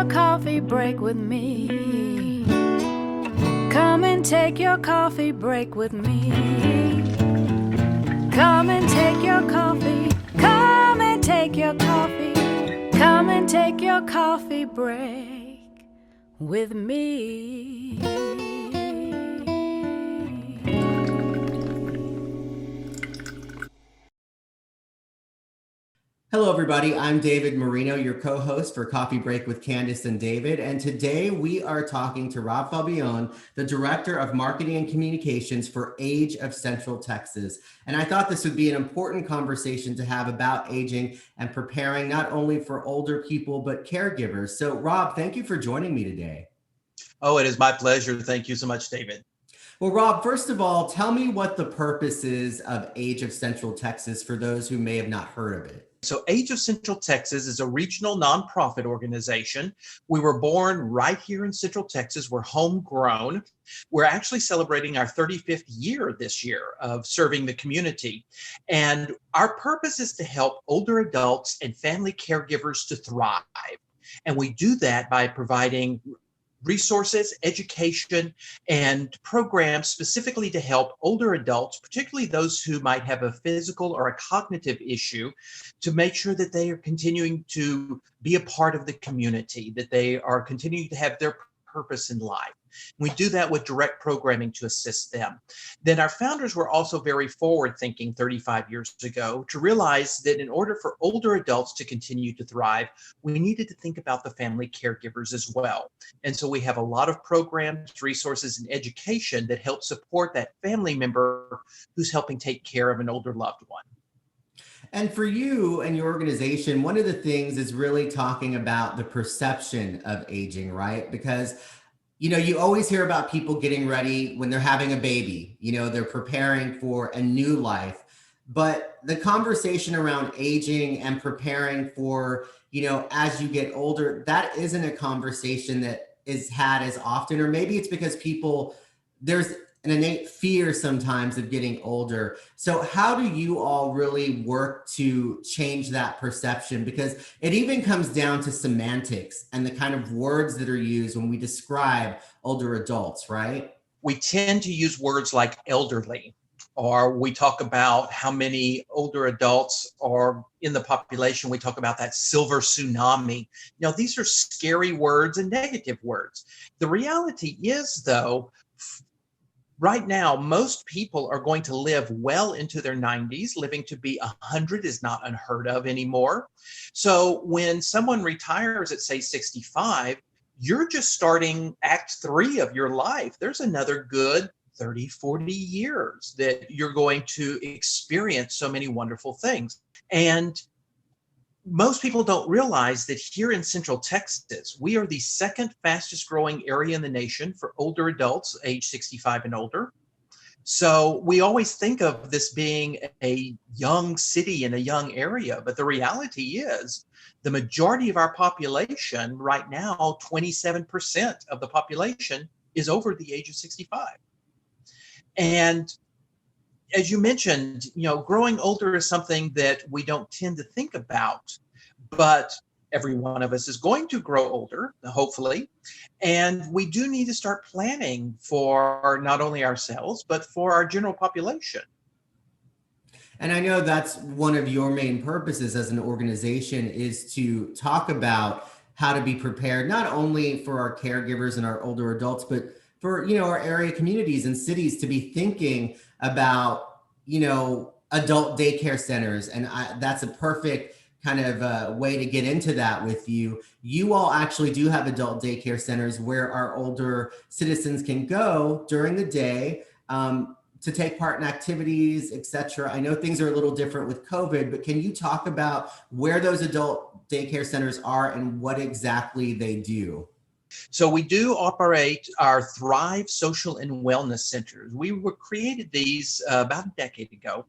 coffee break with me. Come and take your coffee break with me. Come and take your coffee. Come and take your coffee. Come and take your coffee break with me. Hello, everybody. I'm David Marino, your co-host for Coffee Break with Candace and David. And today we are talking to Rob Faubion, the Director of Marketing and Communications for Age of Central Texas. And I thought this would be an important conversation to have about aging and preparing not only for older people, but caregivers. So Rob, thank you for joining me today. Oh, it is my pleasure. Thank you so much, David. Well, Rob, first of all, tell me what the purpose is of Age of Central Texas for those who may have not heard of it. So Age of Central Texas is a regional nonprofit organization. We were born right here in Central Texas. We're homegrown. We're actually celebrating our 35th year this year of serving the community. And our purpose is to help older adults and family caregivers to thrive. And we do that by providing resources, education, and programs specifically to help older adults, particularly those who might have a physical or a cognitive issue, to make sure that they are continuing to be a part of the community, that they are continuing to have their purpose in life. We do that with direct programming to assist them. Then our founders were also very forward thinking 35 years ago to realize that in order for older adults to continue to thrive, we needed to think about the family caregivers as well. And so we have a lot of programs, resources, and education that help support that family member who's helping take care of an older loved one. And for you and your organization, one of the things is really talking about the perception of aging, right? Because you always hear about people getting ready when they're having a baby, they're preparing for a new life. But the conversation around aging and preparing for, as you get older, that isn't a conversation that is had as often, or maybe it's because there's an innate fear sometimes of getting older. So how do you all really work to change that perception? Because it even comes down to semantics and the kind of words that are used when we describe older adults, right? We tend to use words like elderly, or we talk about how many older adults are in the population. We talk about that silver tsunami. These are scary words and negative words. The reality is, though, right now, most people are going to live well into their 90s. Living to be 100 is not unheard of anymore. So when someone retires at, say, 65, you're just starting act 3 of your life. There's another good 30, 40 years that you're going to experience so many wonderful things. And most people don't realize that here in Central Texas, we are the second fastest growing area in the nation for older adults age 65 and older. So we always think of this being a young city in a young area, but the reality is the majority of our population right now, 27% of the population is over the age of 65. And as you mentioned, growing older is something that we don't tend to think about, but every one of us is going to grow older, hopefully. And we do need to start planning for not only ourselves, but for our general population. And I know that's one of your main purposes as an organization, is to talk about how to be prepared, not only for our caregivers and our older adults, but for, our area communities and cities to be thinking about, adult daycare centers. And that's a perfect kind of way to get into that with you. You all actually do have adult daycare centers where our older citizens can go during the day to take part in activities, etc. I know things are a little different with COVID, but can you talk about where those adult daycare centers are and what exactly they do? So we do operate our Thrive Social and Wellness Centers. We created these about a decade ago,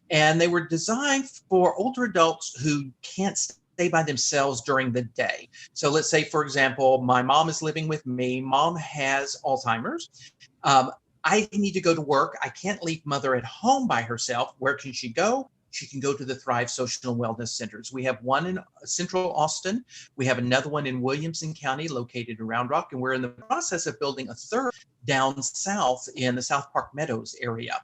and they were designed for older adults who can't stay by themselves during the day. So let's say, for example, my mom is living with me. Mom has Alzheimer's. I need to go to work. I can't leave mother at home by herself. Where can she go? you can go to the Thrive Social and Wellness Centers. We have one in Central Austin. We have another one in Williamson County, located in Round Rock, and we're in the process of building a third down south in the South Park Meadows area.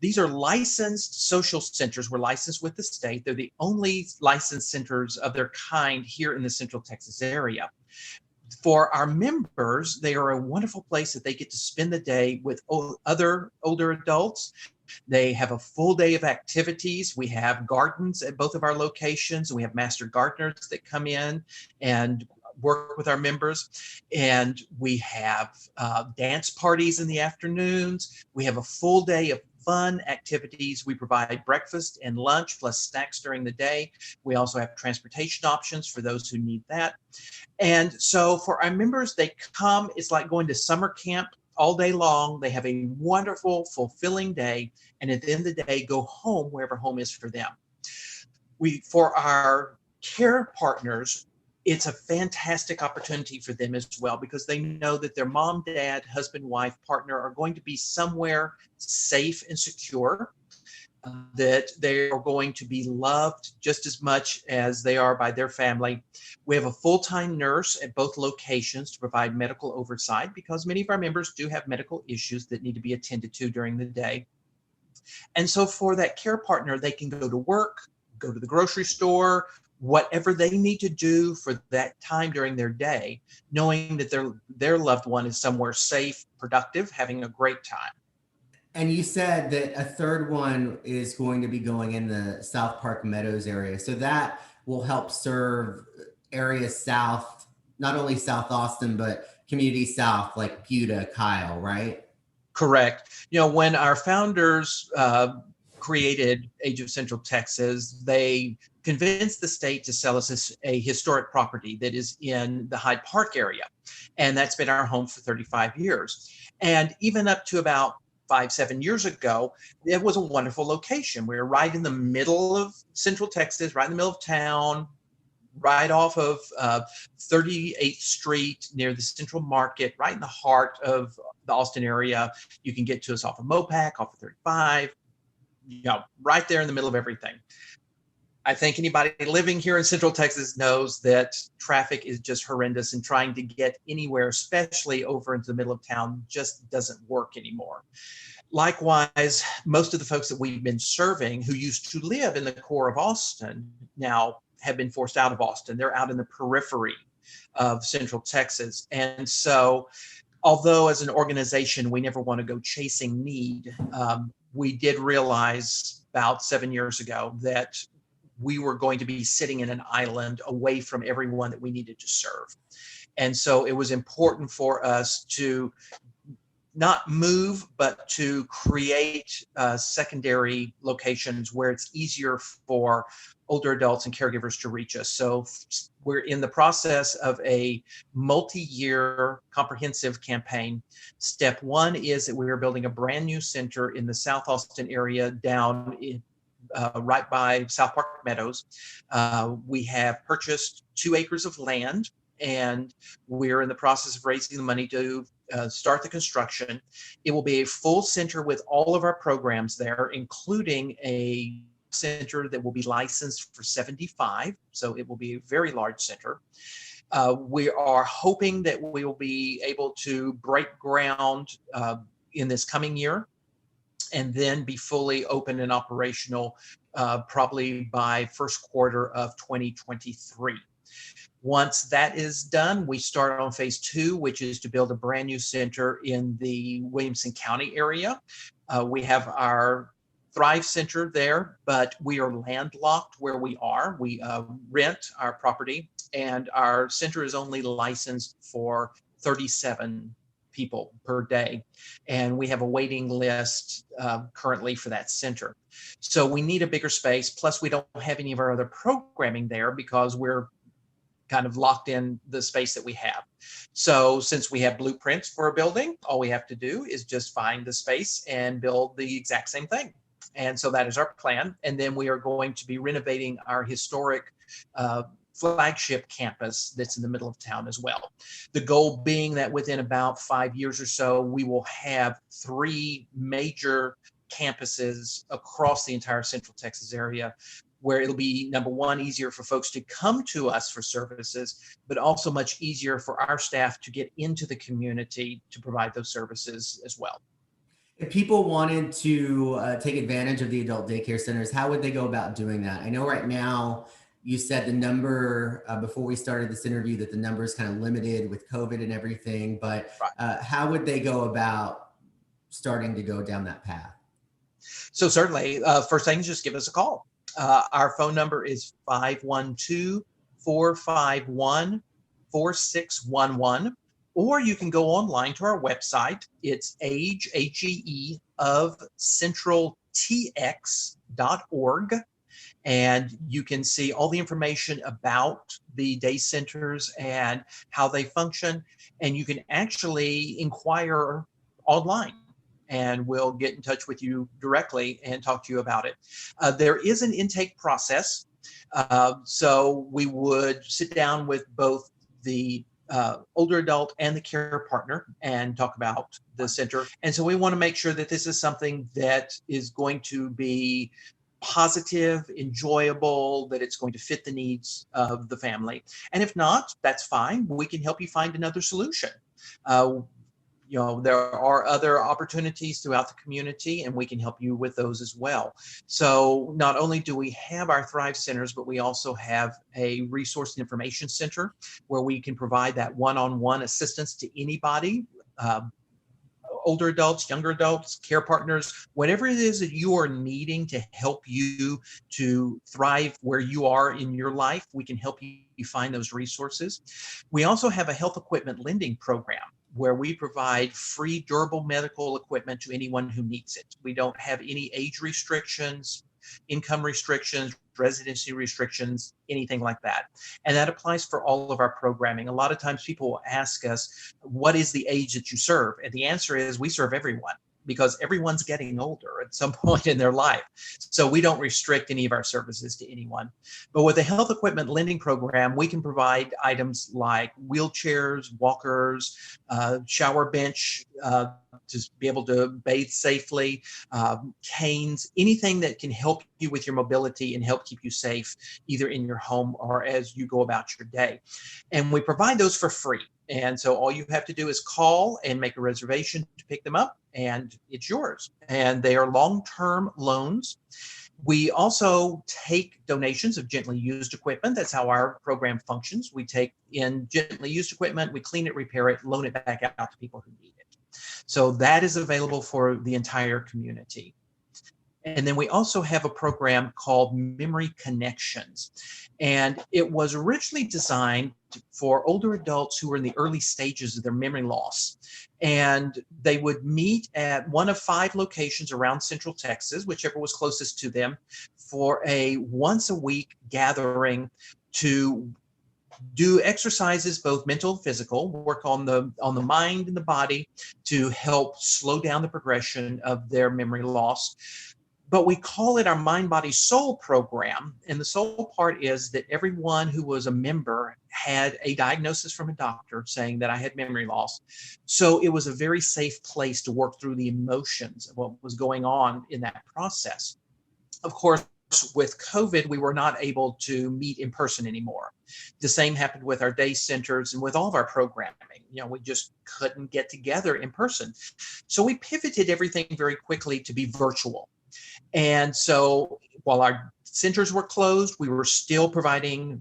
These are licensed social centers. We're licensed with the state. They're the only licensed centers of their kind here in the Central Texas area. For our members, they are a wonderful place that they get to spend the day with other older adults. They have a full day of activities. We have gardens at both of our locations, and we have master gardeners that come in and work with our members. And we have dance parties in the afternoons. We have a full day of fun activities. We provide breakfast and lunch plus snacks during the day. We also have transportation options for those who need that. And so for our members, they come, it's like going to summer camp all day long. They have a wonderful, fulfilling day. And at the end of the day, go home wherever home is for them. For our care partners, it's a fantastic opportunity for them as well, because they know that their mom, dad, husband, wife, partner are going to be somewhere safe and secure, that they are going to be loved just as much as they are by their family. We have a full-time nurse at both locations to provide medical oversight, because many of our members do have medical issues that need to be attended to during the day. And so for that care partner, they can go to work, go to the grocery store, whatever they need to do for that time during their day, knowing that their loved one is somewhere safe, productive, having a great time. And you said that a third one is going to be going in the South Park Meadows area. So that will help serve areas south, not only South Austin, but community south like Buda, Kyle, right? Correct. When our founders created Age of Central Texas, they convinced the state to sell us a historic property that is in the Hyde Park area. And that's been our home for 35 years. And even up to about 5-7 years ago, it was a wonderful location. We were right in the middle of Central Texas, right in the middle of town, right off of 38th Street near the Central Market, right in the heart of the Austin area. You can get to us off of Mopac, off of 35, right there in the middle of everything. I think anybody living here in Central Texas knows that traffic is just horrendous, and trying to get anywhere, especially over into the middle of town, just doesn't work anymore. Likewise, most of the folks that we've been serving who used to live in the core of Austin now have been forced out of Austin. They're out in the periphery of Central Texas. And so, although as an organization, we never want to go chasing need, we did realize about 7 years ago that we were going to be sitting in an island away from everyone that we needed to serve. And so it was important for us to not move, but to create secondary locations where it's easier for older adults and caregivers to reach us. So we're in the process of a multi-year comprehensive campaign. Step one is that we are building a brand new center in the South Austin area down in right by South Park Meadows. We have purchased 2 acres of land, and we're in the process of raising the money to start the construction. It will be a full center with all of our programs there, including a center that will be licensed for 75. So it will be a very large center. We are hoping that we will be able to break ground in this coming year, and then be fully open and operational probably by first quarter of 2023. Once that is done, we start on phase 2, which is to build a brand new center in the Williamson County area. We have our Thrive Center there, but we are landlocked where we are. We rent our property, and our center is only licensed for 37 people per day. And we have a waiting list currently for that center. So we need a bigger space. Plus, we don't have any of our other programming there because we're kind of locked in the space that we have. So since we have blueprints for a building, all we have to do is just find the space and build the exact same thing. And so that is our plan. And then we are going to be renovating our historic flagship campus that's in the middle of town as well. The goal being that within about 5 years or so, we will have 3 major campuses across the entire Central Texas area, where it'll be, number one, easier for folks to come to us for services, but also much easier for our staff to get into the community to provide those services as well. If people wanted to take advantage of the adult daycare centers, how would they go about doing that? I know right now you said the number before we started this interview that the number is kind of limited with COVID and everything, but how would they go about starting to go down that path? So certainly, first thing is just give us a call. Our phone number is 512-451-4611, or you can go online to our website. It's age, AGE, of centraltx.org. And you can see all the information about the day centers and how they function. And you can actually inquire online, and we'll get in touch with you directly and talk to you about it. There is an intake process. So we would sit down with both the older adult and the care partner and talk about the center. And so we want to make sure that this is something that is going to be positive, enjoyable, that it's going to fit the needs of the family. And if not, that's fine. We can help you find another solution. There are other opportunities throughout the community, and we can help you with those as well. So not only do we have our Thrive centers, but we also have a resource and information center where we can provide that one-on-one assistance to anybody, older adults, younger adults, care partners, whatever it is that you are needing to help you to thrive where you are in your life. We can help you find those resources. We also have a health equipment lending program where we provide free durable medical equipment to anyone who needs it. We don't have any age restrictions, income restrictions, residency restrictions, anything like that. And that applies for all of our programming. A lot of times people will ask us, what is the age that you serve? And the answer is we serve everyone, because everyone's getting older at some point in their life. So we don't restrict any of our services to anyone. But with the health equipment lending program, we can provide items like wheelchairs, walkers, shower bench, to be able to bathe safely, canes, anything that can help you with your mobility and help keep you safe, either in your home or as you go about your day. And we provide those for free. And so all you have to do is call and make a reservation to pick them up, and it's yours. And they are long-term loans. We also take donations of gently used equipment. That's how our program functions. We take in gently used equipment, we clean it, repair it, loan it back out to people who need it. So that is available for the entire community. And then we also have a program called Memory Connections. And it was originally designed for older adults who were in the early stages of their memory loss. And they would meet at one of 5 locations around Central Texas, whichever was closest to them, for a once-a-week gathering to do exercises, both mental and physical, work on the mind and the body to help slow down the progression of their memory loss. But we call it our Mind, Body, Soul program. And the soul part is that everyone who was a member had a diagnosis from a doctor saying that I had memory loss. So it was a very safe place to work through the emotions of what was going on in that process. Of course, with COVID, we were not able to meet in person anymore. The same happened with our day centers and with all of our programming. We just couldn't get together in person. So we pivoted everything very quickly to be virtual. And so while our centers were closed, we were still providing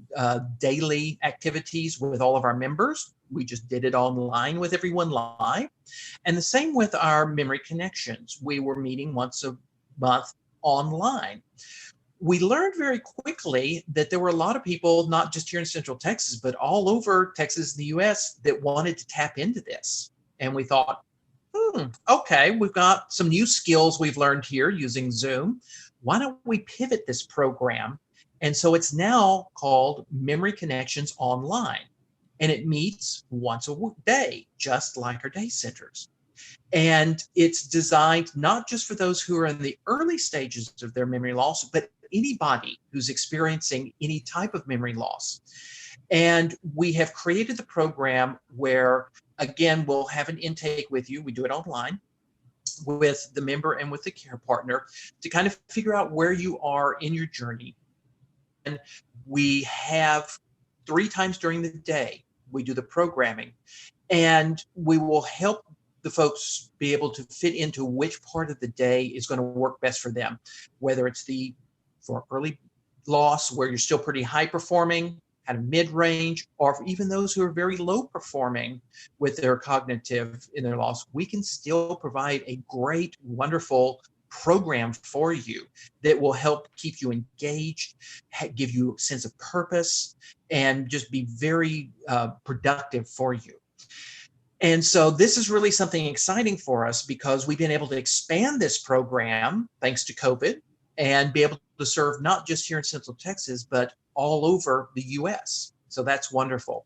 daily activities with all of our members. We just did it online with everyone live. And the same with our memory connections. We were meeting once a month online. We learned very quickly that there were a lot of people, not just here in Central Texas, but all over Texas and the US, that wanted to tap into this. And we thought, okay, we've got some new skills we've learned here using Zoom. Why don't we pivot this program? And so it's now called Memory Connections Online. And it meets once a day, just like our day centers. And it's designed not just for those who are in the early stages of their memory loss, but anybody who's experiencing any type of memory loss. And we have created the program where, again, we'll have an intake with you. We do it online. with the member and with the care partner to kind of figure out where you are in your journey. And we have 3 times during the day, we do the programming, and we will help the folks be able to fit into which part of the day is going to work best for them, whether it's for early loss where you're still pretty high performing, kind of mid-range, or for even those who are very low performing with their cognitive in their loss, we can still provide a great, wonderful program for you that will help keep you engaged, give you a sense of purpose, and just be very productive for you. And so this is really something exciting for us because we've been able to expand this program thanks to COVID and be able to serve not just here in Central Texas, but all over the US. So that's wonderful.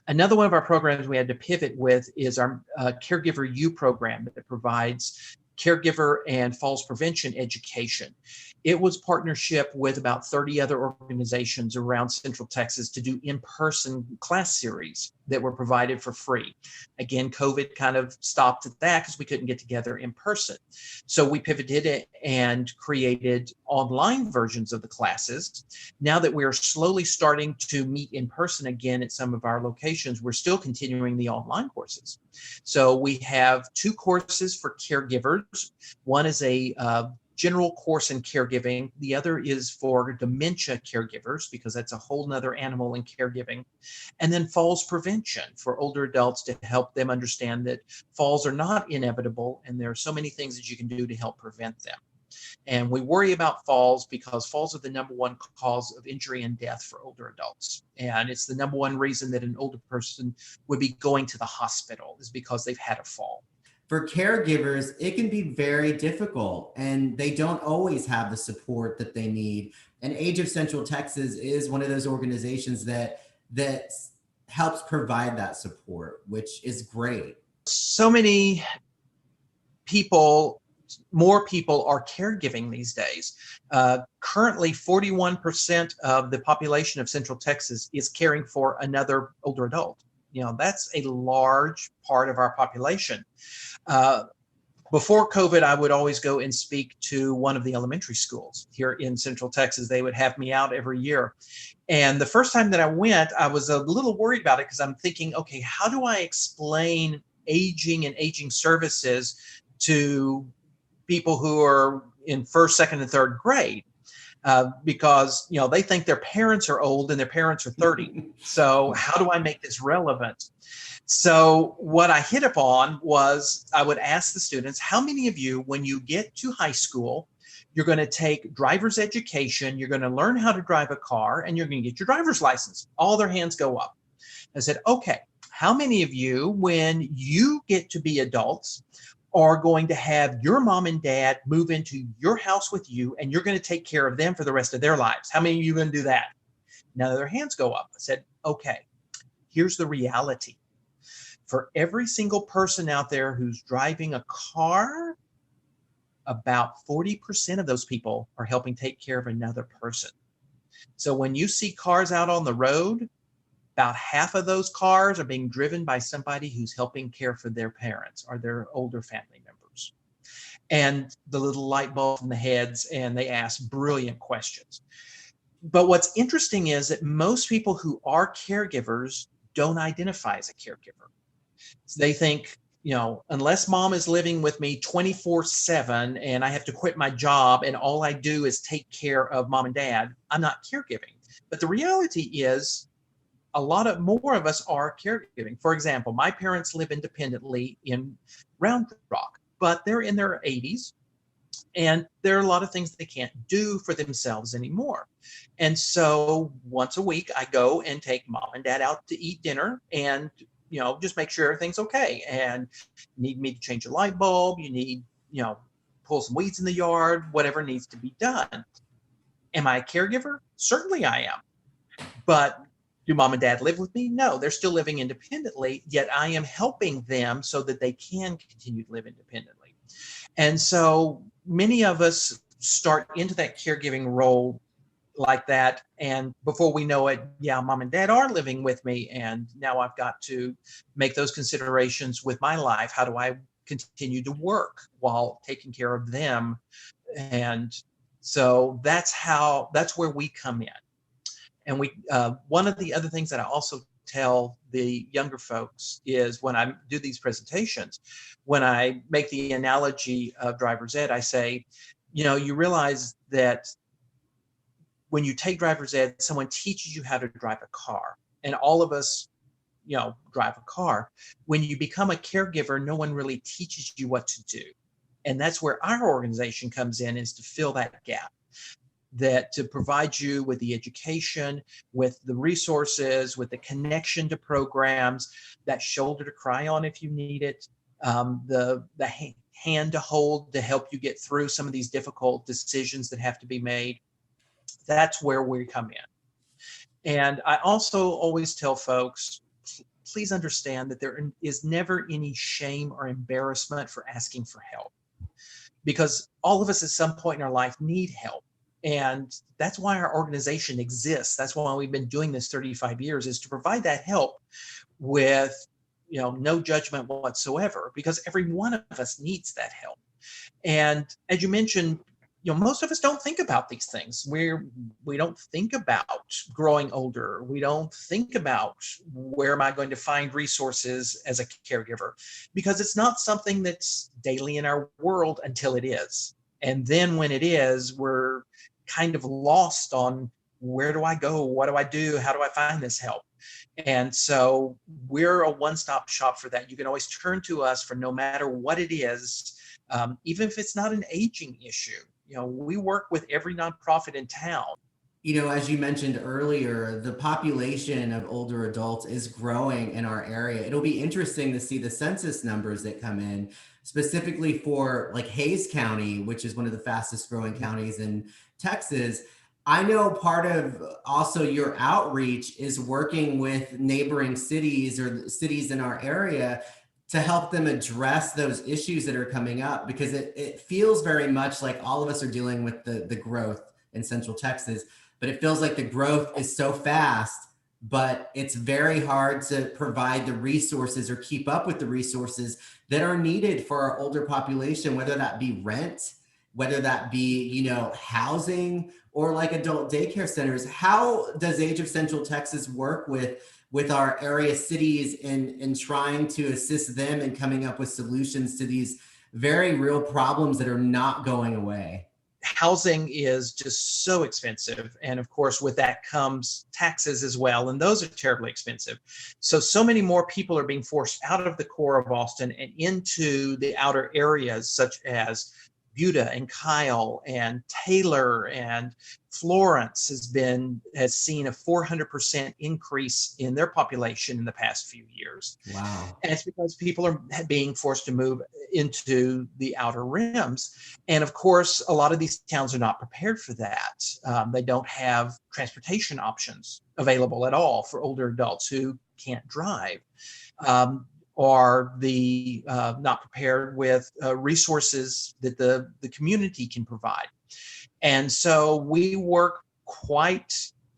Another one of our programs we had to pivot with is our Caregiver U program that provides caregiver and falls prevention education. It was partnership with about 30 other organizations around Central Texas to do in-person class series that were provided for free. Again, COVID kind of stopped at that because we couldn't get together in person. So we pivoted it and created online versions of the classes. Now that we're slowly starting to meet in person again at some of our locations, we're still continuing the online courses. So we have 2 courses for caregivers. One is a general course in caregiving. The other is for dementia caregivers, because that's a whole nother animal in caregiving. And then falls prevention for older adults to help them understand that falls are not inevitable and there are so many things that you can do to help prevent them. And we worry about falls because falls are the number 1 cause of injury and death for older adults. And it's the number 1 reason that an older person would be going to the hospital is because they've had a fall. For caregivers, it can be very difficult and they don't always have the support that they need. And Age of Central Texas is one of those organizations that helps provide that support, which is great. So many people, more people are caregiving these days. Currently, 41% of the population of Central Texas is caring for another older adult. That's a large part of our population. Before COVID, I would always go and speak to one of the elementary schools here in Central Texas. They would have me out every year. And the first time that I went, I was a little worried about it because I'm thinking, okay, how do I explain aging and aging services to people who are in 1st, 2nd, and 3rd grade? Because they think their parents are old and their parents are 30. So how do I make this relevant? So what I hit upon was I would ask the students, how many of you, when you get to high school, you're going to take driver's education, you're going to learn how to drive a car, and you're going to get your driver's license? All their hands go up. I said, okay, how many of you, when you get to be adults, are going to have your mom and dad move into your house with you and you're going to take care of them for the rest of their lives? How many of you are going to do that? Now their hands go up. I said, okay, here's the reality. For every single person out there who's driving a car, about 40% of those people are helping take care of another person. So when you see cars out on the road, about half of those cars are being driven by somebody who's helping care for their parents or their older family members. And the little light bulb in the heads, and they ask brilliant questions. But what's interesting is that most people who are caregivers don't identify as a caregiver. So they think, unless mom is living with me 24/7 and I have to quit my job and all I do is take care of mom and dad, I'm not caregiving. But the reality is, a lot more of us are caregiving. For example, my parents live independently in Round Rock, but they're in their 80s. And there are a lot of things they can't do for themselves anymore. And so once a week, I go and take mom and dad out to eat dinner and, just make sure everything's okay. And you need me to change a light bulb. You need, pull some weeds in the yard, whatever needs to be done. Am I a caregiver? Certainly I am. But do mom and dad live with me? No, they're still living independently, yet I am helping them so that they can continue to live independently. And so many of us start into that caregiving role like that. And before we know it, mom and dad are living with me. And now I've got to make those considerations with my life. How do I continue to work while taking care of them. And so that's where we come in. And one of the other things that I also tell the younger folks is when I do these presentations, when I make the analogy of driver's ed, I say, you realize that when you take driver's ed, someone teaches you how to drive a car, and all of us, drive a car. When you become a caregiver, no one really teaches you what to do. And that's where our organization comes in, is to fill that gap, that to provide you with the education, with the resources, with the connection to programs, that shoulder to cry on if you need it, the hand to hold to help you get through some of these difficult decisions that have to be made. That's where we come in. And I also always tell folks, please understand that there is never any shame or embarrassment for asking for help, because all of us at some point in our life need help. And that's why our organization exists. That's why we've been doing this 35 years, is to provide that help with, no judgment whatsoever, because every one of us needs that help. And as you mentioned, most of us don't think about these things. We don't think about growing older. We don't think about where am I going to find resources as a caregiver, because it's not something that's daily in our world until it is. And then when it is, we're kind of lost on, where do I go? What do I do? How do I find this help? And so we're a one-stop shop for that. You can always turn to us for no matter what it is, even if it's not an aging issue. We work with every nonprofit in town. As you mentioned earlier, the population of older adults is growing in our area. It'll be interesting to see the census numbers that come in, specifically for like Hays County, which is one of the fastest growing counties in Texas. I know part of also your outreach is working with neighboring cities or cities in our area to help them address those issues that are coming up, because it feels very much like all of us are dealing with the growth in Central Texas, but it feels like the growth is so fast, but it's very hard to provide the resources or keep up with the resources that are needed for our older population, whether that be rent, whether that be, housing, or like adult daycare centers. How does Age of Central Texas work with our area cities in trying to assist them in coming up with solutions to these very real problems that are not going away? Housing is just so expensive. And of course, with that comes taxes as well. And those are terribly expensive. So many more people are being forced out of the core of Austin and into the outer areas, such as Buda and Kyle and Taylor and Florence has seen a 400% increase in their population in the past few years. Wow. And it's because people are being forced to move into the outer rims. And of course, a lot of these towns are not prepared for that. They don't have transportation options available at all for older adults who can't drive. Or not prepared with resources that the community can provide. And so we work quite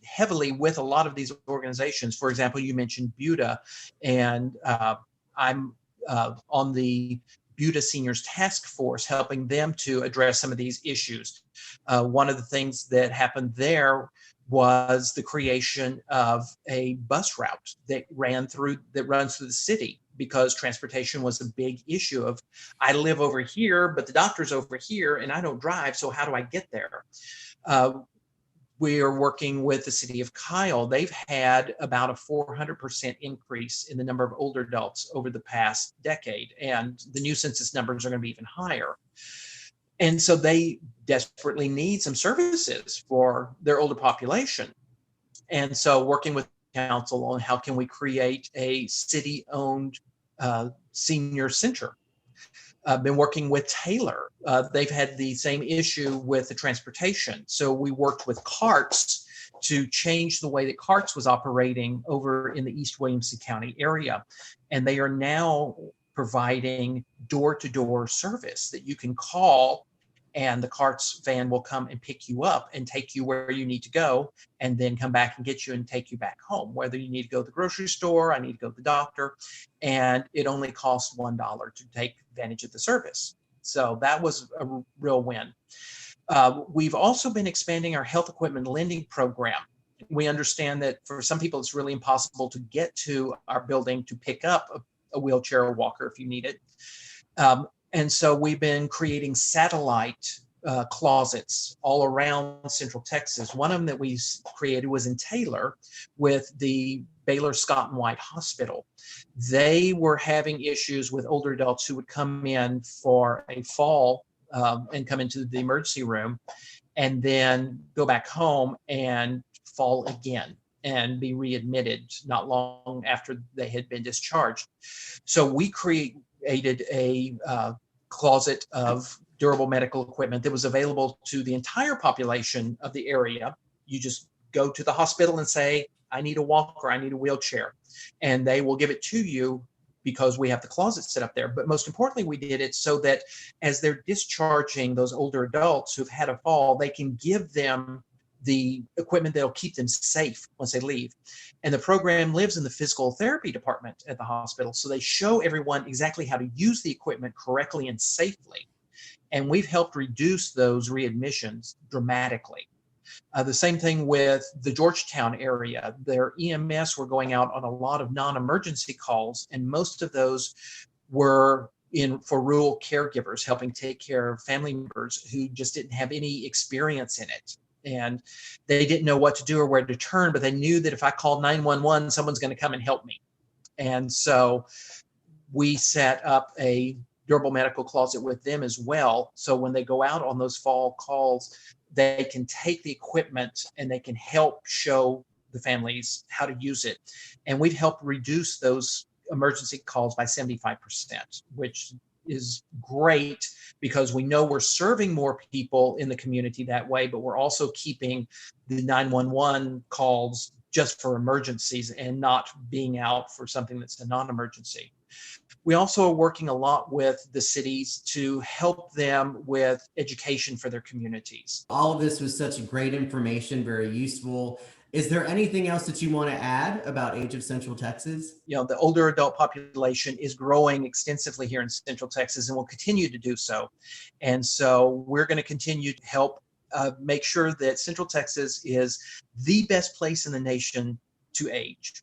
heavily with a lot of these organizations. For example, you mentioned Buda, and I'm on the Buda Seniors Task Force, helping them to address some of these issues. One of the things that happened there was the creation of a bus route that runs through the city, because transportation was a big issue of, I live over here, but the doctor's over here and I don't drive. So how do I get there? We are working with the city of Kyle. They've had about a 400% increase in the number of older adults over the past decade. And the new census numbers are going to be even higher. And so they desperately need some services for their older population. And so working with council on how can we create a city-owned senior center. I've been working with Taylor. They've had the same issue with the transportation. So we worked with CARTS to change the way that CARTS was operating over in the East Williamson County area. And they are now providing door-to-door service that you can call and the carts van will come and pick you up and take you where you need to go, and then come back and get you and take you back home, whether you need to go to the grocery store, I need to go to the doctor, and it only costs $1 to take advantage of the service. So that was a real win. We've also been expanding our health equipment lending program. We understand that for some people, it's really impossible to get to our building to pick up a wheelchair or walker if you need it. And so we've been creating satellite closets all around Central Texas. One of them that we created was in Taylor with the Baylor Scott and White Hospital. They were having issues with older adults who would come in for a fall and come into the emergency room and then go back home and fall again and be readmitted not long after they had been discharged. So we created a closet of durable medical equipment that was available to the entire population of the area. You just go to the hospital and say, I need a walker, I need a wheelchair, and they will give it to you because we have the closet set up there. But most importantly, we did it so that as they're discharging those older adults who've had a fall, they can give them the equipment that'll keep them safe once they leave. And the program lives in the physical therapy department at the hospital. So they show everyone exactly how to use the equipment correctly and safely. And we've helped reduce those readmissions dramatically. The same thing with the Georgetown area. Their EMS were going out on a lot of non-emergency calls, and most of those were for rural caregivers, helping take care of family members who just didn't have any experience in it. And they didn't know what to do or where to turn, but they knew that if I called 911, someone's going to come and help me. And so we set up a durable medical closet with them as well. So when they go out on those fall calls, they can take the equipment and they can help show the families how to use it. And we've helped reduce those emergency calls by 75%, which is great because we know we're serving more people in the community that way, but we're also keeping the 911 calls just for emergencies and not being out for something that's a non-emergency. We also are working a lot with the cities to help them with education for their communities. All of this was such great information, very useful. Is there anything else that you want to add about Age of Central Texas? You know, the older adult population is growing extensively here in Central Texas and will continue to do so. And so we're going to continue to help make sure that Central Texas is the best place in the nation to age.